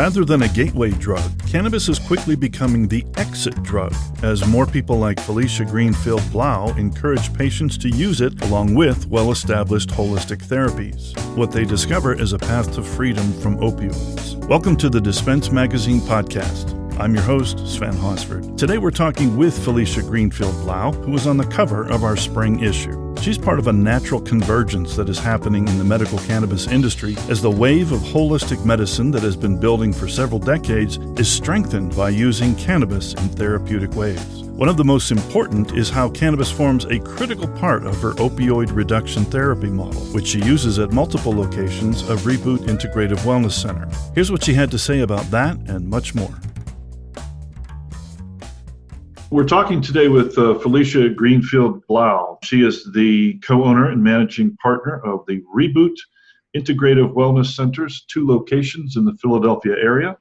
Rather than a gateway drug, cannabis is quickly becoming the exit drug, as more people like Felicia Greenfield-Blau encourage patients to use it along with well-established holistic therapies. What they discover is a path to freedom from opioids. Welcome to the Dispense Magazine podcast. I'm your host, Sven Hosford. Today we're talking with Felicia Greenfield-Blau, who was on the cover of our spring issue. She's part of a natural convergence that is happening in the medical cannabis industry as the wave of holistic medicine that has been building for several decades is strengthened by using cannabis in therapeutic ways. One of the most important is how cannabis forms a critical part of her opioid reduction therapy model, which she uses at multiple locations of Reboot Integrative Wellness Center. Here's what she had to say about that and much more. We're talking today with Felicia Greenfield-Blau. She is the co-owner and managing partner of the Reboot Integrative Wellness Center's 2 locations in the Philadelphia area.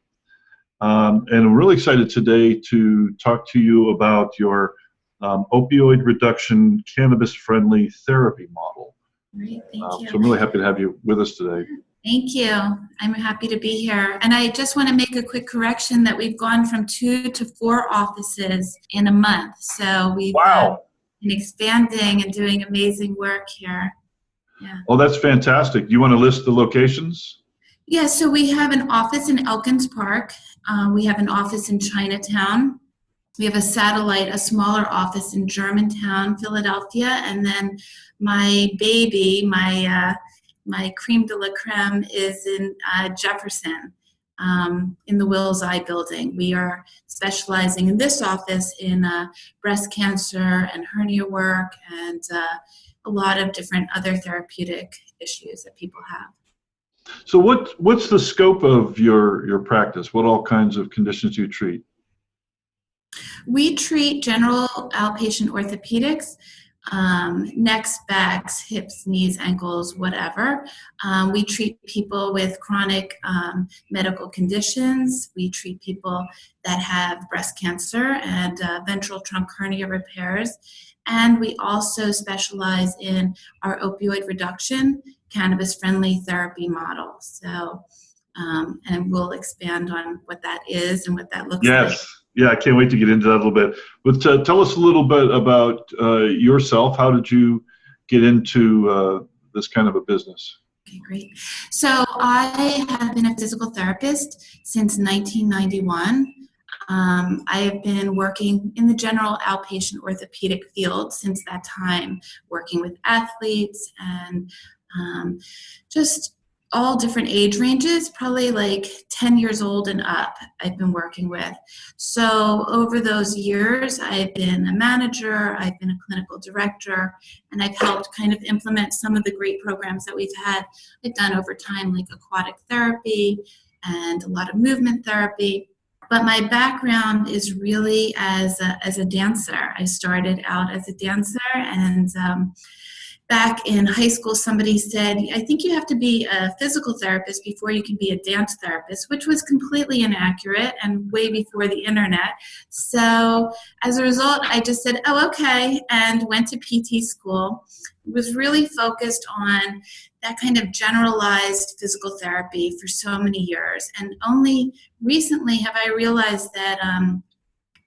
And I'm really excited today to talk to you about your opioid reduction cannabis-friendly therapy model. Great, thank you. So I'm really happy to have you with us today. Thank you. I'm happy to be here. And I just want to make a quick correction that we've gone from 2 to 4 offices in a month. So we've been expanding and doing amazing work here. Yeah. Oh, that's fantastic. You want to list the locations? Yeah, so we have an office in Elkins Park. We have an office in Chinatown. We have a smaller office in Germantown, Philadelphia. And then my baby, my creme de la creme is in Jefferson, in the Wills Eye building. We are specializing in this office in breast cancer and hernia work and a lot of different other therapeutic issues that people have. So what's the scope of your practice? What all kinds of conditions do you treat? We treat general outpatient orthopedics, necks, backs, hips, knees, ankles, whatever. We treat people with chronic medical conditions. We treat people that have breast cancer and ventral trunk hernia repairs. And we also specialize in our opioid reduction, cannabis-friendly therapy model. So, and we'll expand on what that is and what that looks like. Yes. Yeah, I can't wait to get into that a little bit. But tell us a little bit about yourself. How did you get into this kind of a business? Okay, great. So I have been a physical therapist since 1991. I have been working in the general outpatient orthopedic field since that time, working with athletes and just all different age ranges, probably like 10 years old and up I've been working with. So over those years, I've been a manager, I've been a clinical director, and I've helped kind of implement some of the great programs that we've done over time, like aquatic therapy and a lot of movement therapy. But my background is really as a dancer. I started out as a dancer, and back in high school, somebody said, I think you have to be a physical therapist before you can be a dance therapist, which was completely inaccurate and way before the internet. So as a result, I just said, oh, okay, and went to PT school. Was really focused on that kind of generalized physical therapy for so many years. And only recently have I realized that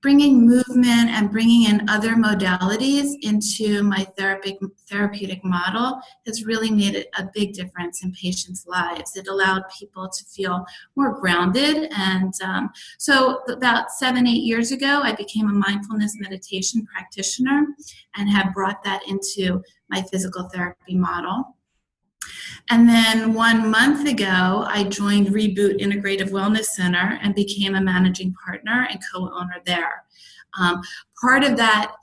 bringing movement and bringing in other modalities into my therapeutic model has really made a big difference in patients' lives. It allowed people to feel more grounded. And so about 7-8 years ago, I became a mindfulness meditation practitioner and have brought that into my physical therapy model. And then 1 month ago, I joined Reboot Integrative Wellness Center and became a managing partner and co-owner there. Part of that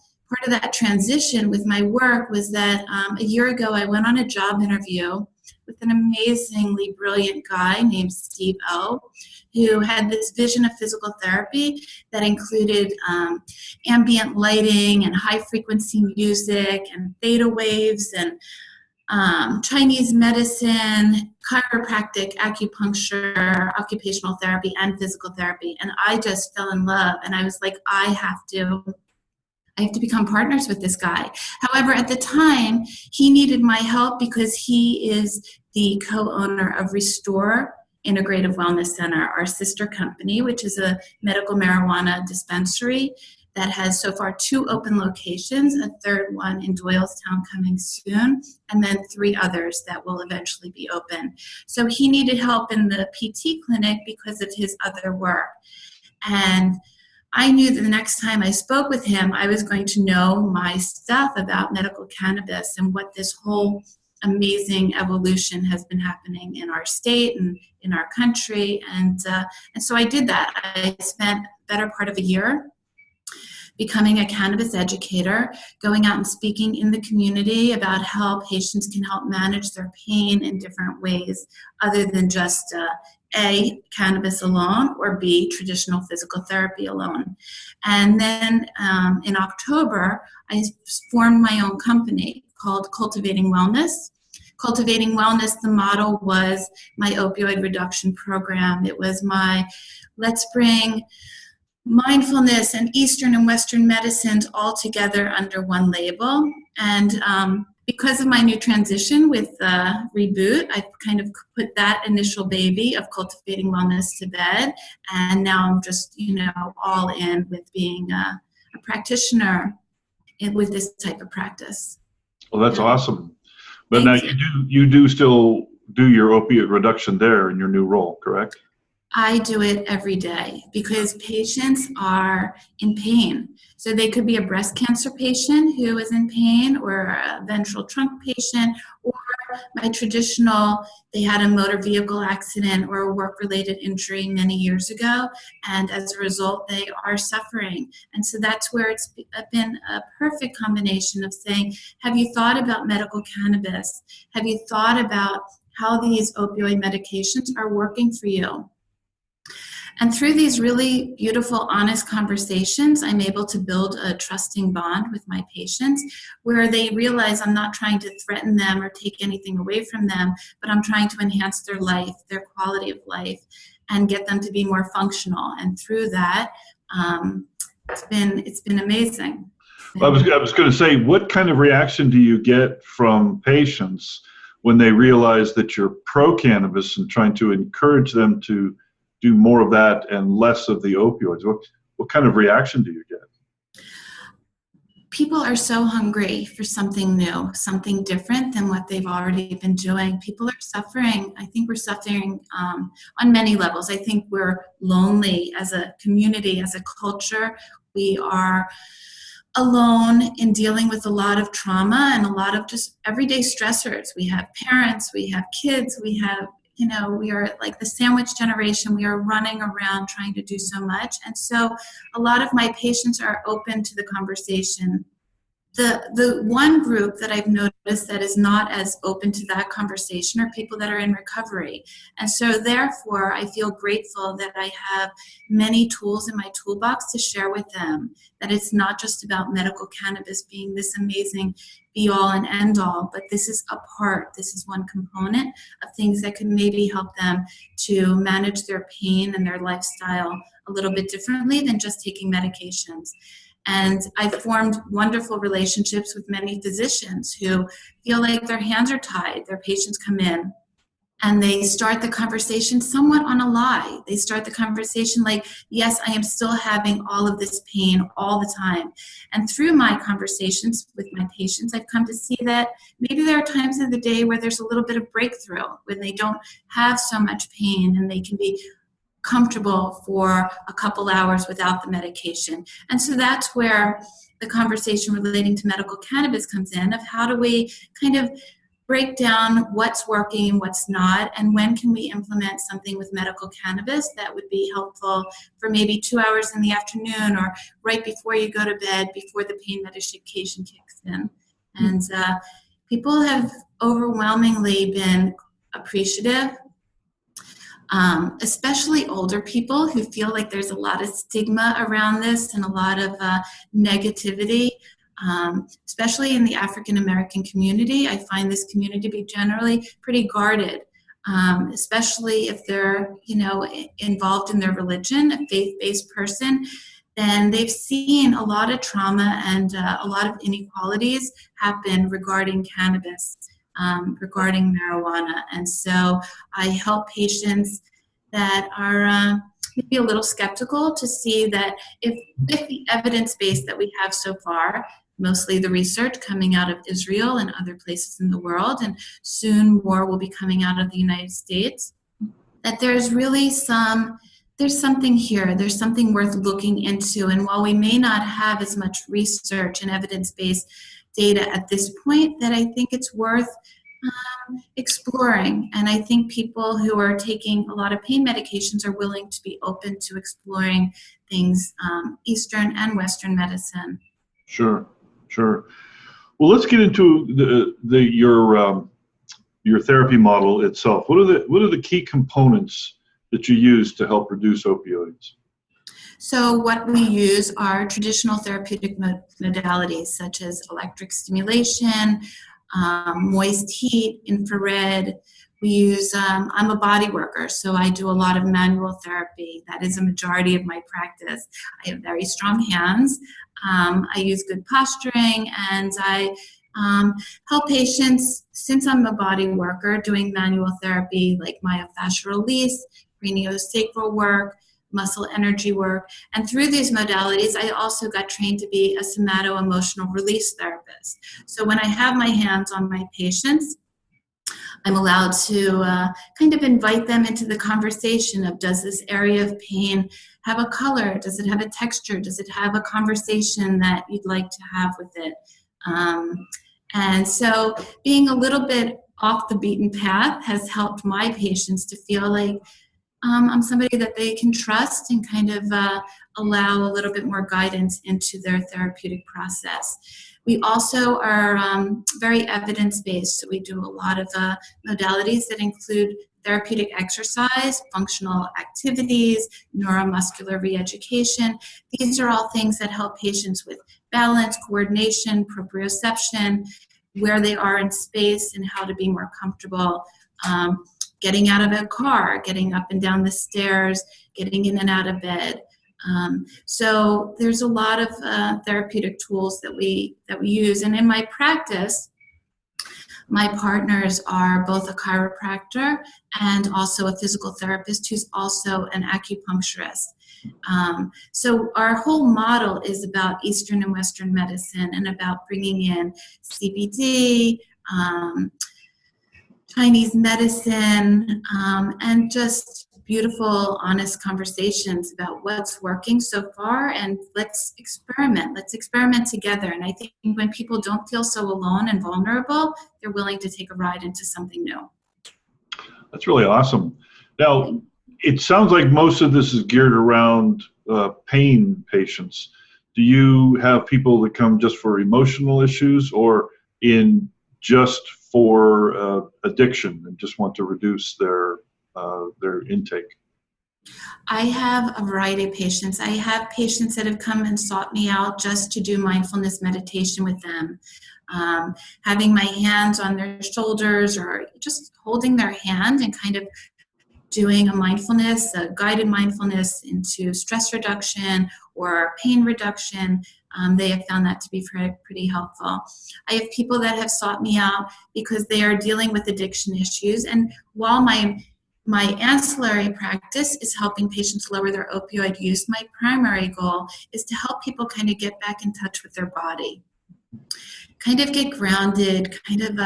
transition with my work was that a year ago, I went on a job interview with an amazingly brilliant guy named Steve O, who had this vision of physical therapy that included ambient lighting and high-frequency music and theta waves and Chinese medicine, chiropractic, acupuncture, occupational therapy, and physical therapy. And I just fell in love. And I was like, I have to become partners with this guy. However, at the time, he needed my help because he is the co-owner of Restore Integrative Wellness Center, our sister company, which is a medical marijuana dispensary that has so far 2 open locations, a third one in Doylestown coming soon, and then 3 others that will eventually be open. So he needed help in the PT clinic because of his other work. And I knew that the next time I spoke with him, I was going to know my stuff about medical cannabis and what this whole amazing evolution has been happening in our state and in our country. And so I did that. I spent the better part of a year becoming a cannabis educator, going out and speaking in the community about how patients can help manage their pain in different ways other than just A, cannabis alone, or B, traditional physical therapy alone. And then in October, I formed my own company called Cultivating Wellness. Cultivating Wellness, the model was my opioid reduction program. It was my let's bring mindfulness and Eastern and Western medicines all together under one label. And because of my new transition with Reboot, I've kind of put that initial baby of Cultivating Wellness to bed. And now I'm just, all in with being a practitioner with this type of practice. Well, that's awesome. But Thank now you do still do your opiate reduction there in your new role, correct? I do it every day because patients are in pain. So they could be a breast cancer patient who is in pain, or a ventral trunk patient, or my traditional, they had a motor vehicle accident or a work-related injury many years ago, and as a result, they are suffering. And so that's where it's been a perfect combination of saying, have you thought about medical cannabis? Have you thought about how these opioid medications are working for you? And through these really beautiful, honest conversations, I'm able to build a trusting bond with my patients where they realize I'm not trying to threaten them or take anything away from them, but I'm trying to enhance their life, their quality of life, and get them to be more functional. And through that, it's been amazing. I was going to say, what kind of reaction do you get from patients when they realize that you're pro-cannabis and trying to encourage them to do more of that and less of the opioids? What kind of reaction do you get? People are so hungry for something new, something different than what they've already been doing. People are suffering. I think we're suffering on many levels. I think we're lonely as a community, as a culture. We are alone in dealing with a lot of trauma and a lot of just everyday stressors. We have parents, we have kids, we have we are like the sandwich generation. We are running around trying to do so much. And so a lot of my patients are open to the conversation. The one group that I've noticed that is not as open to that conversation are people that are in recovery. And so therefore, I feel grateful that I have many tools in my toolbox to share with them, that it's not just about medical cannabis being this amazing be-all and end-all, but this is a part, this is one component of things that can maybe help them to manage their pain and their lifestyle a little bit differently than just taking medications. And I've formed wonderful relationships with many physicians who feel like their hands are tied. Their patients come in and they start the conversation somewhat on a lie. They start the conversation like, yes, I am still having all of this pain all the time. And through my conversations with my patients, I've come to see that maybe there are times of the day where there's a little bit of breakthrough, when they don't have so much pain and they can be comfortable for a couple hours without the medication. And so that's where the conversation relating to medical cannabis comes in, of how do we kind of break down what's working, what's not, and when can we implement something with medical cannabis that would be helpful for maybe 2 hours in the afternoon or right before you go to bed, before the pain medication kicks in. And people have overwhelmingly been appreciative. Especially older people who feel like there's a lot of stigma around this and a lot of negativity, especially in the African American community. I find this community to be generally pretty guarded, especially if they're, involved in their religion, a faith-based person. Then they've seen a lot of trauma and a lot of inequalities happen regarding cannabis. Regarding marijuana. And so I help patients that are maybe a little skeptical to see that if with the evidence base that we have so far, mostly the research coming out of Israel and other places in the world, and soon more will be coming out of the United States, that there's really there's something here, there's something worth looking into. And while we may not have as much research and evidence-based data at this point, that I think it's worth exploring. And I think people who are taking a lot of pain medications are willing to be open to exploring things, Eastern and Western medicine. Sure. Well, let's get into your therapy model itself. What are the key components that you use to help reduce opioids? So what we use are traditional therapeutic modalities such as electric stimulation, moist heat, infrared. We use, I'm a body worker, so I do a lot of manual therapy. That is a majority of my practice. I have very strong hands. I use good posturing, and I help patients, since I'm a body worker, doing manual therapy like myofascial release, craniosacral work, muscle energy work. And through these modalities, I also got trained to be a somato-emotional release therapist. So when I have my hands on my patients, I'm allowed to kind of invite them into the conversation of, does this area of pain have a color? Does it have a texture? Does it have a conversation that you'd like to have with it? And so being a little bit off the beaten path has helped my patients to feel like I'm somebody that they can trust and kind of allow a little bit more guidance into their therapeutic process. We also are very evidence-based, so we do a lot of modalities that include therapeutic exercise, functional activities, neuromuscular re-education. These are all things that help patients with balance, coordination, proprioception, where they are in space and how to be more comfortable getting out of a car, getting up and down the stairs, getting in and out of bed. So there's a lot of therapeutic tools that we use. And in my practice, my partners are both a chiropractor and also a physical therapist who's also an acupuncturist. So our whole model is about Eastern and Western medicine and about bringing in CBD, Chinese medicine, and just beautiful, honest conversations about what's working so far, and let's experiment together. And I think when people don't feel so alone and vulnerable, they're willing to take a ride into something new. That's really awesome. Now, it sounds like most of this is geared around pain patients. Do you have people that come just for emotional issues, or in just for addiction and just want to reduce their intake? I have a variety of patients. I have patients that have come and sought me out just to do mindfulness meditation with them. Having my hands on their shoulders or just holding their hand and kind of doing a guided mindfulness into stress reduction or pain reduction. They have found that to be pretty helpful. I have people that have sought me out because they are dealing with addiction issues. And while my ancillary practice is helping patients lower their opioid use, my primary goal is to help people kind of get back in touch with their body, kind of get grounded, kind of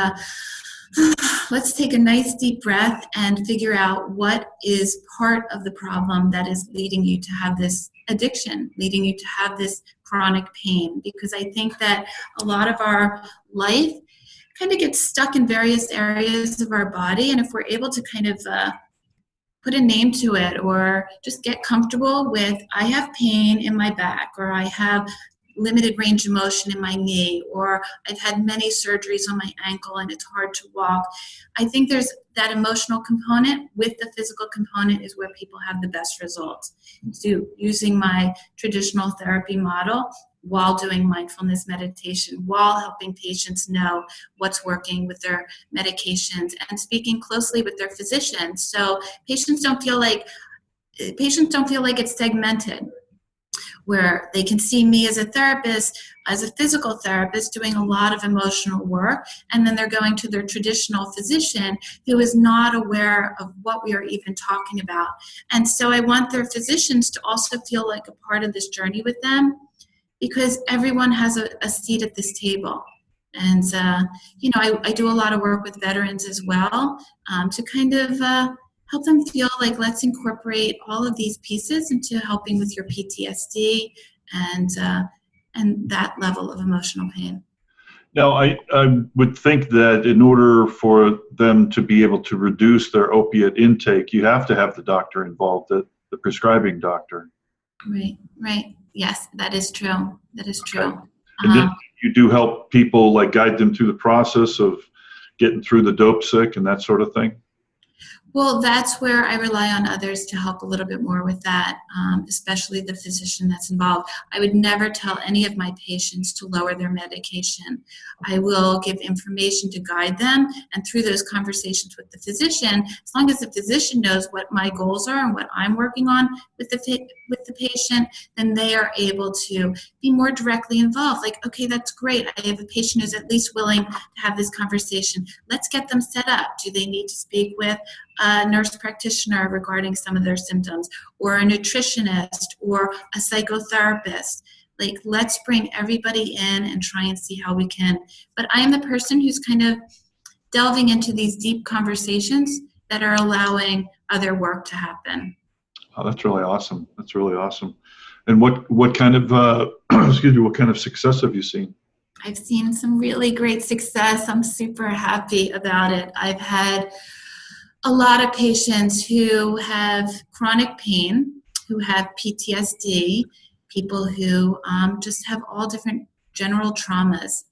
let's take a nice deep breath and figure out what is part of the problem that is leading you to have this addiction, leading you to have this chronic pain. Because I think that a lot of our life kind of gets stuck in various areas of our body. And if we're able to kind of put a name to it, or just get comfortable with, I have pain in my back, or I have limited range of motion in my knee, or I've had many surgeries on my ankle and it's hard to walk. I think there's that emotional component with the physical component is where people have the best results. So using my traditional therapy model while doing mindfulness meditation, while helping patients know what's working with their medications and speaking closely with their physicians. So patients don't feel like it's segmented. where they can see me as a therapist, as a physical therapist, doing a lot of emotional work, and then they're going to their traditional physician who is not aware of what we are even talking about. And so I want their physicians to also feel like a part of this journey with them, because everyone has a seat at this table. And, I do a lot of work with veterans as well, to kind of help them feel like, let's incorporate all of these pieces into helping with your PTSD and that level of emotional pain. Now, I would think that in order for them to be able to reduce their opiate intake, you have to have the doctor involved, the prescribing doctor. Right. Yes, that is true. That is true. Okay. And then you do help people, like guide them through the process of getting through the dope sick and that sort of thing? Well, that's where I rely on others to help a little bit more with that, especially the physician that's involved. I would never tell any of my patients to lower their medication. I will give information to guide them, and through those conversations with the physician, as long as the physician knows what my goals are and what I'm working on with the patient, then they are able to be more directly involved. Like, okay, that's great. I have a patient who's at least willing to have this conversation. Let's get them set up. Do they need to speak with a nurse practitioner regarding some of their symptoms, or a nutritionist, or a psychotherapist? Like, let's bring everybody in and try and see how we can. But I am the person who's kind of delving into these deep conversations that are allowing other work to happen. Oh, that's really awesome. That's really awesome. And what kind of excuse me, what kind of success have you seen? I've seen some really great success. I'm super happy about it. I've had a lot of patients who have chronic pain, who have PTSD, people who just have all different general traumas,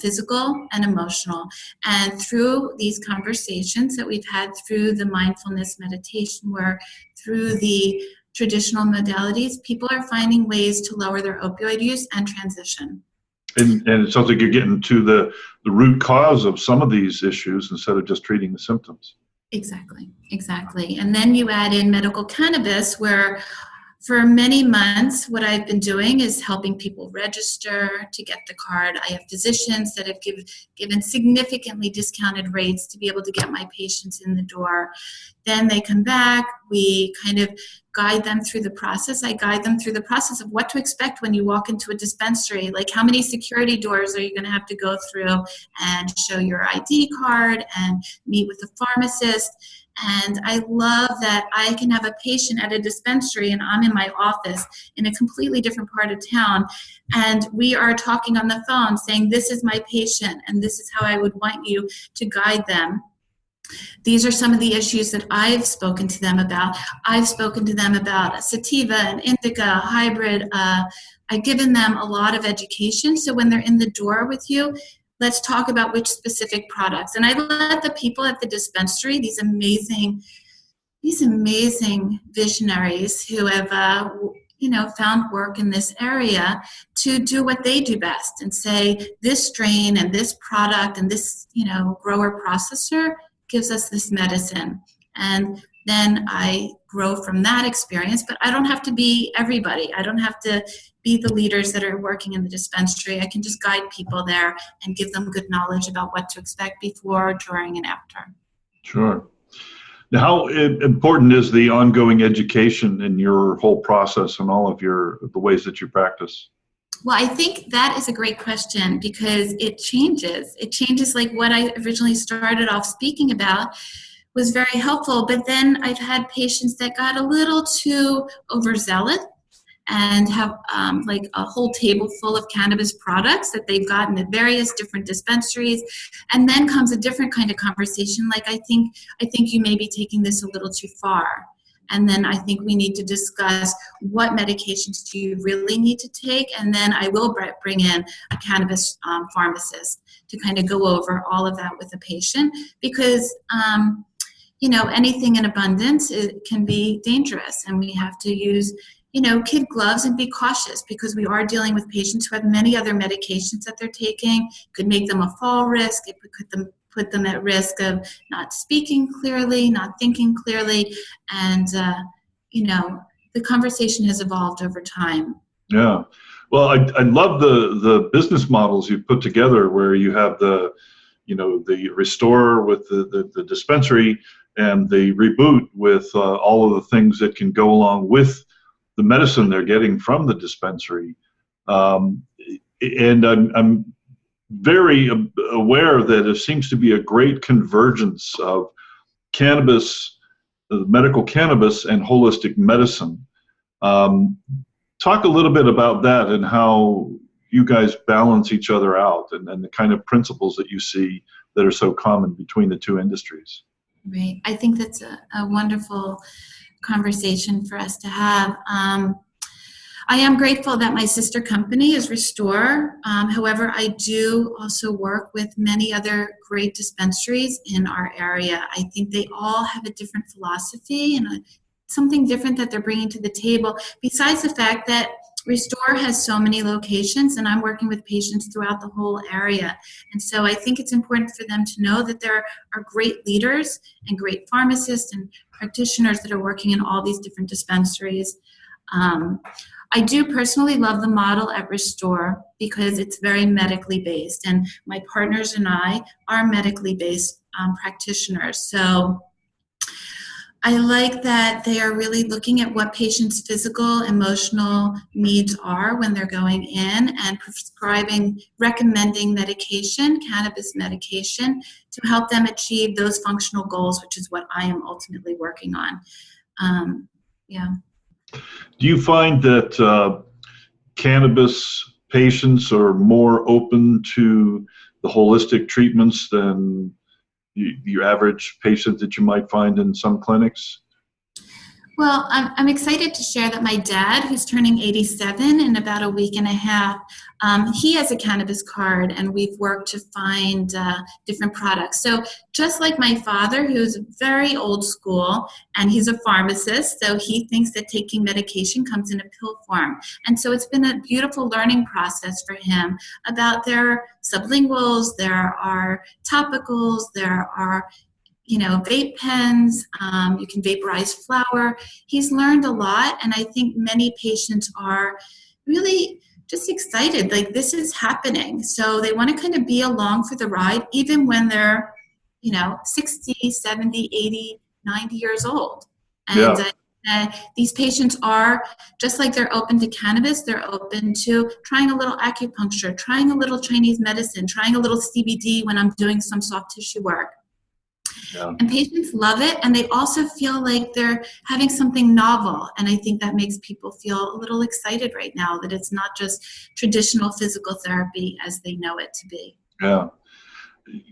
physical and emotional. And through these conversations that we've had through the mindfulness meditation work, through the traditional modalities, people are finding ways to lower their opioid use and transition. And it sounds like you're getting to the root cause of some of these issues instead of just treating the symptoms. Exactly. And then you add in medical cannabis, where for many months, what I've been doing is helping people register to get the card. I have physicians that have given significantly discounted rates to be able to get my patients in the door. Then they come back. We kind of guide them through the process. I guide them through the process of what to expect when you walk into a dispensary. Like, how many security doors are you going to have to go through, and show your ID card and meet with the pharmacist. And I love that I can have a patient at a dispensary and I'm in my office in a completely different part of town, and we are talking on the phone saying, this is my patient and this is how I would want you to guide them. These are some of the issues that I've spoken to them about. I've spoken to them about sativa and indica, hybrid. I've given them a lot of education. So when they're in the door with you, let's talk about which specific products. And I let the people at the dispensary, these amazing visionaries who have found work in this area, to do what they do best and say, this strain and this product and this grower processor gives us this medicine. And then I grow from that experience, but I don't have to be everybody. I don't have to be the leaders that are working in the dispensary. I can just guide people there and give them good knowledge about what to expect before, during, and after. Sure. Now, how important is the ongoing education in your whole process and all of the ways that you practice? Well, I think that is a great question, because it changes. It changes. Like, what I originally started off speaking about was very helpful, but then I've had patients that got a little too overzealous and have like a whole table full of cannabis products that they've gotten at various different dispensaries. And then comes a different kind of conversation. Like, I think you may be taking this a little too far. And then I think we need to discuss, what medications do you really need to take? And then I will bring in a cannabis pharmacist to kind of go over all of that with the patient, because anything in abundance, it can be dangerous, and we have to use kid gloves and be cautious, because we are dealing with patients who have many other medications that they're taking. Could make them a fall risk. It could put them at risk of not speaking clearly, not thinking clearly. And, the conversation has evolved over time. Yeah. Well, I love the business models you've put together where you have the restore with the dispensary and the reboot with all of the things that can go along with the medicine they're getting from the dispensary. Um, and I'm very aware that there seems to be a great convergence of cannabis, medical cannabis, and holistic medicine. Um, Talk a little bit about that and how you guys balance each other out and the kind of principles that you see that are so common between the two industries. Right. I think that's a wonderful conversation for us to have. I am grateful that my sister company is Restore. However, I do also work with many other great dispensaries in our area. I think they all have a different philosophy and something different that they're bringing to the table, besides the fact that Restore has so many locations and I'm working with patients throughout the whole area. And so I think it's important for them to know that there are great leaders and great pharmacists and practitioners that are working in all these different dispensaries. I do personally love the model at Restore because it's very medically based, and my partners and I are medically based practitioners. So I like that they are really looking at what patients' physical, emotional needs are when they're going in and prescribing, recommending medication, cannabis medication, to help them achieve those functional goals, which is what I am ultimately working on. Yeah. Do you find that cannabis patients are more open to the holistic treatments than your average patient that you might find in some clinics? Well, I'm excited to share that my dad, who's turning 87 in about a week and a half, he has a cannabis card, and we've worked to find different products. So just like my father, who's very old school, and he's a pharmacist, so he thinks that taking medication comes in a pill form. And so it's been a beautiful learning process for him about their sublinguals, there are topicals, there are vape pens, you can vaporize flour. He's learned a lot, and I think many patients are really just excited, like this is happening. So they want to kind of be along for the ride, even when they're, 60, 70, 80, 90 years old. And these patients are, just like they're open to cannabis, they're open to trying a little acupuncture, trying a little Chinese medicine, trying a little CBD when I'm doing some soft tissue work. Yeah. And patients love it, and they also feel like they're having something novel. And I think that makes people feel a little excited right now, that it's not just traditional physical therapy as they know it to be. Yeah.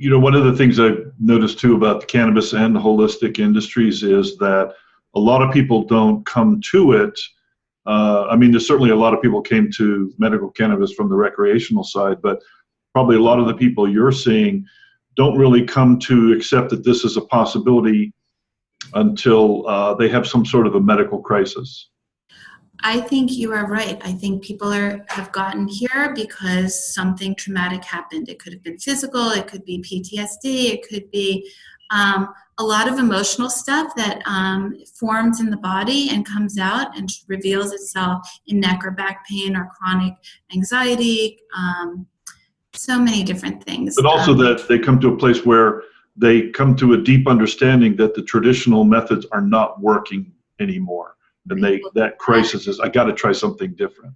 One of the things I've noticed too about the cannabis and the holistic industries is that a lot of people don't come to it. There's certainly a lot of people came to medical cannabis from the recreational side, but probably a lot of the people you're seeing don't really come to accept that this is a possibility until they have some sort of a medical crisis. I think you are right. I think people have gotten here because something traumatic happened. It could have been physical, it could be PTSD, it could be a lot of emotional stuff that forms in the body and comes out and reveals itself in neck or back pain or chronic anxiety. So many different things. But also that they come to a place where they come to a deep understanding that the traditional methods are not working anymore. And that crisis is, I got to try something different.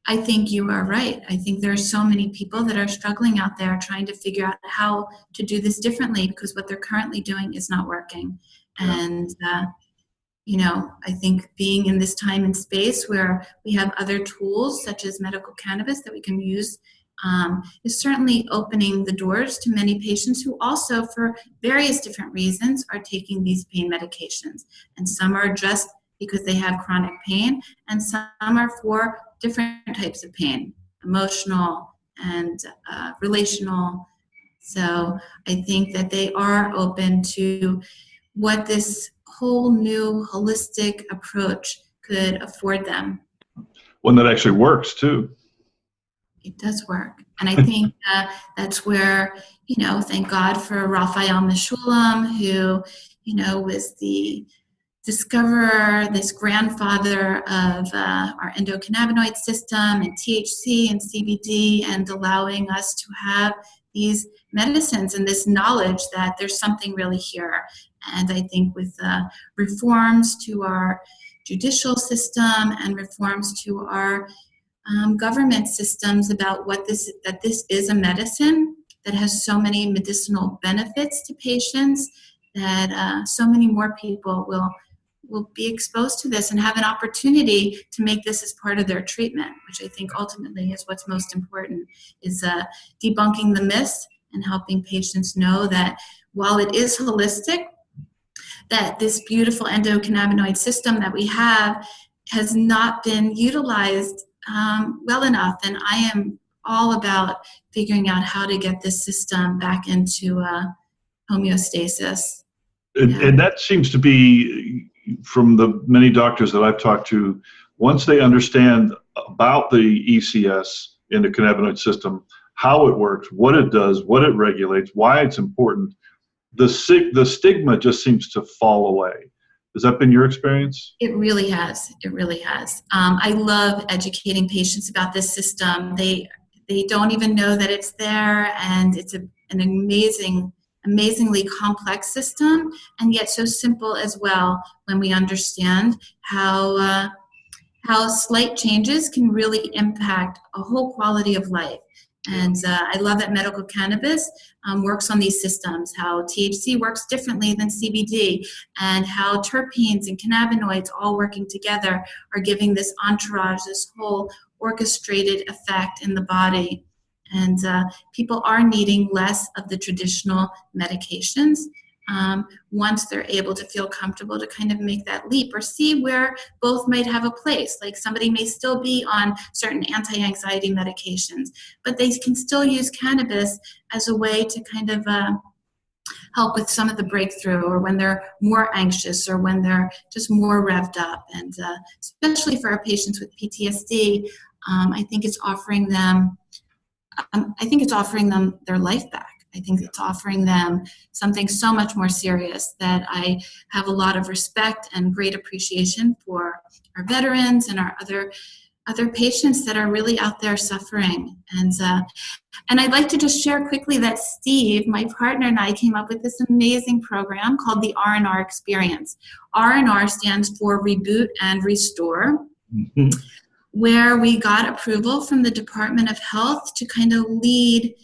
I think you are right. I think there are so many people that are struggling out there trying to figure out how to do this differently because what they're currently doing is not working. Yeah. And, I think being in this time and space where we have other tools such as medical cannabis that we can use is certainly opening the doors to many patients who also, for various different reasons, are taking these pain medications. And some are just because they have chronic pain, and some are for different types of pain, emotional and relational. So I think that they are open to what this whole new holistic approach could afford them. One that actually works too. It does work. And I think that's where, thank God for Raphael Mechoulam, who, was the discoverer, this grandfather of our endocannabinoid system and THC and CBD, and allowing us to have these medicines and this knowledge that there's something really here. And I think with reforms to our judicial system and reforms to our government systems about that this is a medicine that has so many medicinal benefits to patients, that so many more people will be exposed to this and have an opportunity to make this as part of their treatment, which I think ultimately is what's most important, is debunking the myths and helping patients know that while it is holistic, that this beautiful endocannabinoid system that we have has not been utilized well enough. And I am all about figuring out how to get this system back into homeostasis. And that seems to be, from the many doctors that I've talked to, once they understand about the ECS, endocannabinoid system, how it works, what it does, what it regulates, why it's important, the stigma just seems to fall away. Has that been your experience? It really has. It really has. I love educating patients about this system. They don't even know that it's there, and it's an amazingly complex system, and yet so simple as well when we understand how slight changes can really impact a whole quality of life. And I love that medical cannabis works on these systems, how THC works differently than CBD, and how terpenes and cannabinoids all working together are giving this entourage, this whole orchestrated effect in the body. And people are needing less of the traditional medications once they're able to feel comfortable to kind of make that leap or see where both might have a place. Like somebody may still be on certain anti-anxiety medications, but they can still use cannabis as a way to kind of help with some of the breakthrough, or when they're more anxious, or when they're just more revved up. And especially for our patients with PTSD, I think it's offering them their life back. I think it's offering them something so much more serious, that I have a lot of respect and great appreciation for our veterans and our other patients that are really out there suffering. And I'd like to just share quickly that Steve, my partner, and I came up with this amazing program called the R&R Experience. R&R stands for Reboot and Restore. Mm-hmm. Where we got approval from the Department of Health to kind of lead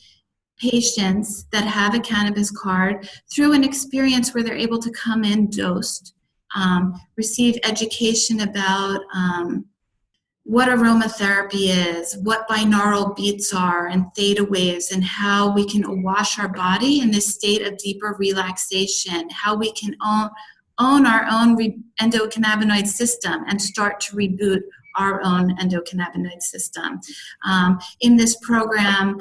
patients that have a cannabis card through an experience where they're able to come in dosed, receive education about what aromatherapy is, what binaural beats are, and theta waves, and how we can wash our body in this state of deeper relaxation, how we can own our own endocannabinoid system and start to reboot our own endocannabinoid system. In this program,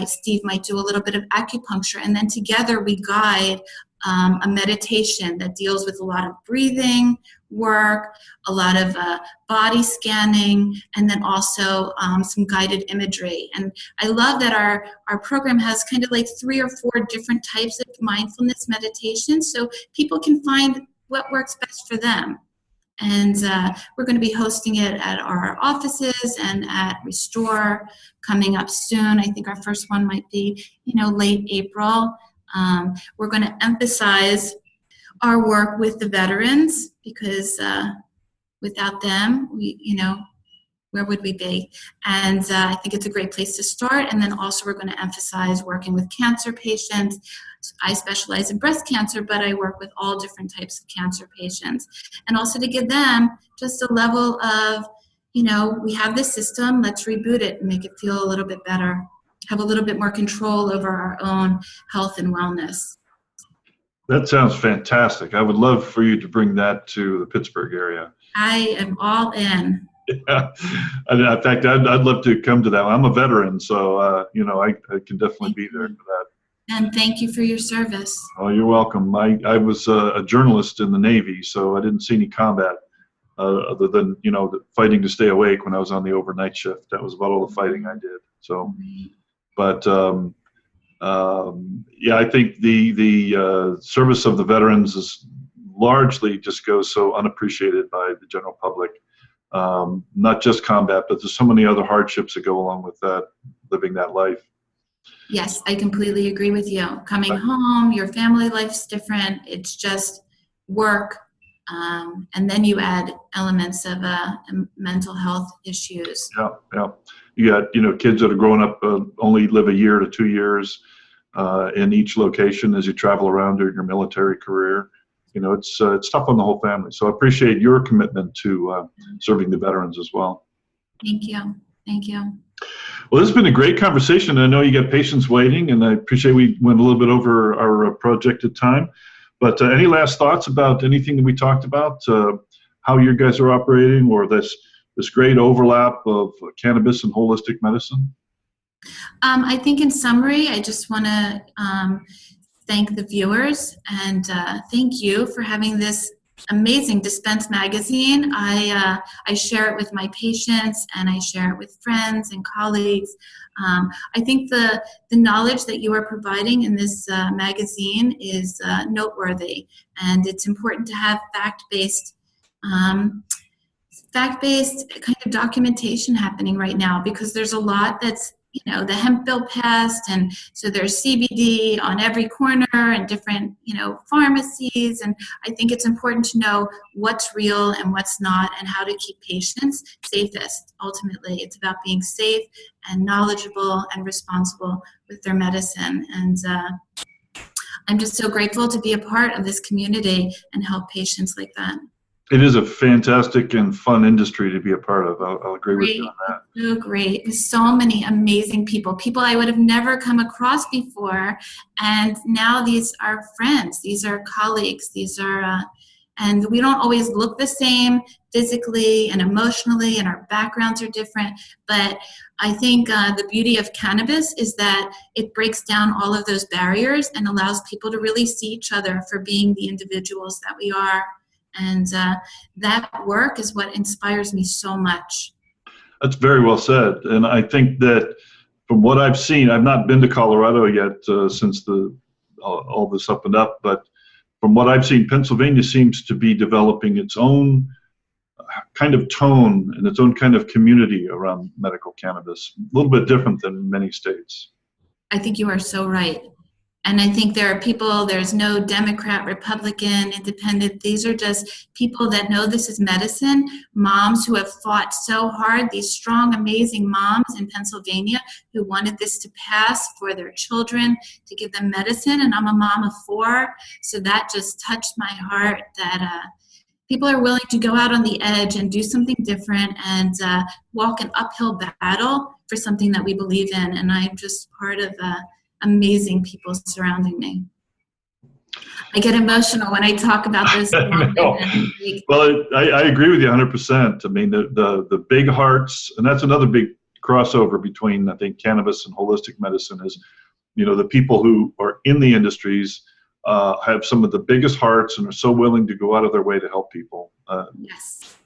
Steve might do a little bit of acupuncture, and then together we guide a meditation that deals with a lot of breathing work, a lot of body scanning, and then also some guided imagery. And I love that our program has kind of like 3 or 4 different types of mindfulness meditation, so people can find what works best for them. And we're going to be hosting it at our offices and at Restore coming up soon. I think our first one might be, late April. We're going to emphasize our work with the veterans, because without them, where would we be? And I think it's a great place to start. And then also we're going to emphasize working with cancer patients. I specialize in breast cancer, but I work with all different types of cancer patients. And also to give them just a level of, we have this system, let's reboot it and make it feel a little bit better, have a little bit more control over our own health and wellness. That sounds fantastic. I would love for you to bring that to the Pittsburgh area. I am all in. Yeah. In fact, I'd love to come to that. I'm a veteran, so I can definitely be there for that. And thank you for your service. Oh, you're welcome. I was a journalist in the Navy, so I didn't see any combat other than fighting to stay awake when I was on the overnight shift. That was about all the fighting I did. So, but I think the service of the veterans is largely just goes so unappreciated by the general public. Not just combat, but there's so many other hardships that go along with that, living that life. Yes, I completely agree with you. Coming home, your family life's different. It's just work. And then you add elements of mental health issues. Yeah. You got, kids that are growing up only live a year to 2 years in each location as you travel around during your military career. It's tough on the whole family. So I appreciate your commitment to serving the veterans as well. Thank you. Well, this has been a great conversation. I know you got patients waiting, and I appreciate we went a little bit over our projected time. But any last thoughts about anything that we talked about, how you guys are operating, or this great overlap of cannabis and holistic medicine? I think in summary, I just want to thank the viewers and thank you for having this amazing Dispense magazine. I share it with my patients and I share it with friends and colleagues. I think the knowledge that you are providing in this magazine is noteworthy, and it's important to have fact-based kind of documentation happening right now, because there's a lot that's, the hemp bill passed, and so there's CBD on every corner and different, pharmacies, and I think it's important to know what's real and what's not and how to keep patients safest. Ultimately, it's about being safe and knowledgeable and responsible with their medicine, and I'm just so grateful to be a part of this community and help patients like that. It is a fantastic and fun industry to be a part of. I'll agree with you on that. So great. With so many amazing people I would have never come across before. And now these are friends. These are colleagues. These are, and we don't always look the same physically and emotionally, and our backgrounds are different. But I think the beauty of cannabis is that it breaks down all of those barriers and allows people to really see each other for being the individuals that we are. And that work is what inspires me so much. That's very well said. And I think that from what I've seen, I've not been to Colorado yet since all this opened up, but from what I've seen, Pennsylvania seems to be developing its own kind of tone and its own kind of community around medical cannabis, a little bit different than many states. I think you are so right. And I think there are people, there's no Democrat, Republican, Independent. These are just people that know this is medicine, moms who have fought so hard, these strong, amazing moms in Pennsylvania who wanted this to pass for their children, to give them medicine. And I'm a mom of 4, so that just touched my heart that people are willing to go out on the edge and do something different and walk an uphill battle for something that we believe in. And I'm just part of amazing people surrounding me. I get emotional when I talk about this. Well, I agree with you 100%. I mean, the big hearts, and that's another big crossover between, I think, cannabis and holistic medicine is, the people who are in the industries have some of the biggest hearts and are so willing to go out of their way to help people.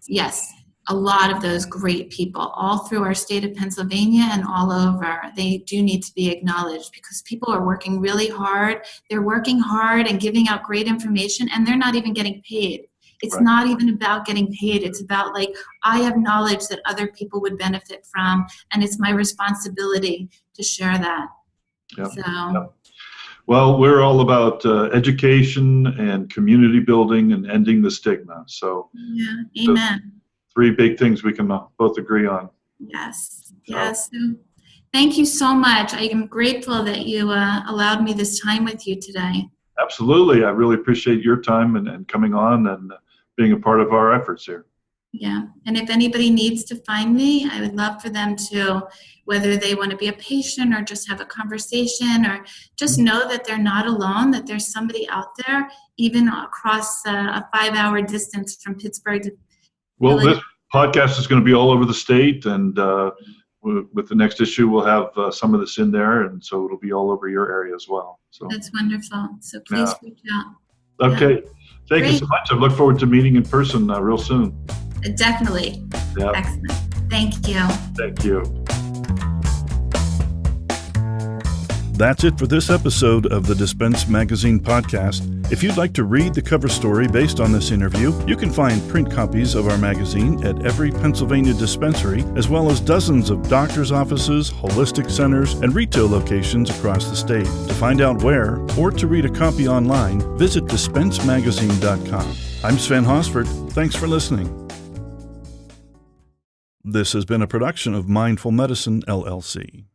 Yes. A lot of those great people all through our state of Pennsylvania and all over, they do need to be acknowledged because people are working really hard. They're working hard and giving out great information, and they're not even getting paid. It's Right. not even about getting paid. It's about I have knowledge that other people would benefit from, and it's my responsibility to share that. Yep. So. Yep. Well, we're all about education and community building and ending the stigma. So, yeah, amen. 3 big things we can both agree on. Yes. So, thank you so much. I am grateful that you allowed me this time with you today. Absolutely. I really appreciate your time and coming on and being a part of our efforts here. Yeah. And if anybody needs to find me, I would love for them to, whether they want to be a patient or just have a conversation or just know that they're not alone, that there's somebody out there, even across a 5-hour distance from Pittsburgh to Well, this podcast is going to be all over the state, and with the next issue, we'll have some of this in there, and so it'll be all over your area as well. So that's wonderful. So please reach out. Okay. Yeah. Thank you so much. I look forward to meeting in person real soon. Definitely. Yeah. Excellent. Thank you. Thank you. That's it for this episode of the Dispense Magazine podcast. If you'd like to read the cover story based on this interview, you can find print copies of our magazine at every Pennsylvania dispensary, as well as dozens of doctors' offices, holistic centers, and retail locations across the state. To find out where, or to read a copy online, visit dispensemagazine.com. I'm Sven Hosford. Thanks for listening. This has been a production of Mindful Medicine, LLC.